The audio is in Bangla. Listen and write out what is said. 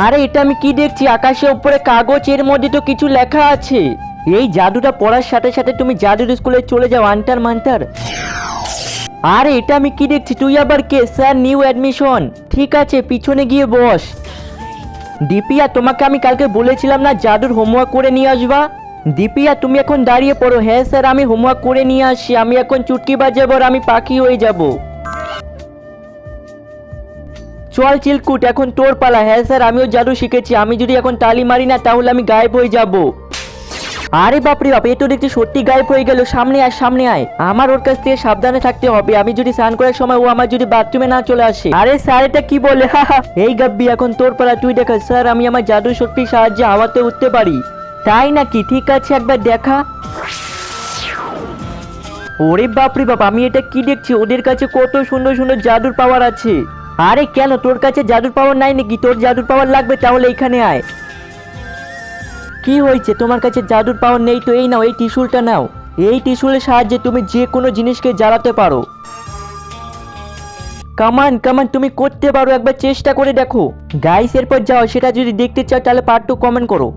আরে এটা আমি কি দেখছি, আকাশের উপরে কাগজের মধ্যে তো কিছু লেখা আছে। এই জাদুটা পড়ার সাথে সাথে তুমি জাদুর স্কুলে চলে যাও আন্টার মান্টার। আরে এটা আমি কি দেখছি, তুই আবার কে? Sir new admission. ঠিক আছে পিছনে গিয়ে বস। দীপিয়া তোমাকে আমি কালকে বলেছিলাম না জাদুর হোমওয়ার্ক করে নিয়ে আসবা। দীপিয়া তুমি এখন দাঁড়িয়ে পড়ো। হ্যাঁ স্যার আমি হোমওয়ার্ক করে নিয়ে আসছি, আমি এখন চুটকি বাজাবো আর আমি পাখি হয়ে যাব। চল চিলকুট এখন তোর পালা। হ্যাঁ স্যার আমিও জাদু শিখেছি, আমি যদি এখন তালি মারি না তাহলে আমি গায়েব হয়ে যাব। আরে বাপরে বাপ, এ তো দেখছি সত্যি গায়েব হয়ে গেল। সামনে আয় সামনে আয়, আমার ওর কাছ থেকে সাবধানে থাকতে হবে। আমি যদি স্নান করার সময় ও আমার যদি বাথরুমে না চলে আসে। আরে স্যার এটা কি বলে? এই গাব্বি এখন তোর পালা, তুই দেখা। স্যার আমি আমার জাদু শক্তির সাহায্যে হাওয়াতে উঠতে পারি। তাই নাকি? ঠিক আছে একবার দেখা। ওরে বাপরে বাপ, আমি এটা কি দেখছি? ওদের কাছে কত সুন্দর সুন্দর জাদুর পাওয়ার আছে। আরে কেন তোর কাছে জাদুর পাওয়ার নাই নাকি? তোর জাদুর পাওয়ার লাগবে তাহলে এখানে আয়। কি হয়েছে, তোমার কাছে জাদুর পাওয়ার নেই তো এই নাও, এই ত্রিশূলটা নাও। এই ত্রিশূলের সাহায্যে তুমি যে কোনো জিনিসকে জ্বালাতে পারো। কামান কামান তুমি করতে পারো, একবার চেষ্টা করে দেখো। গাইস এরপর যাও, সেটা যদি দেখতে চাও তাহলে পার্ট 2 কমেন্ট করো।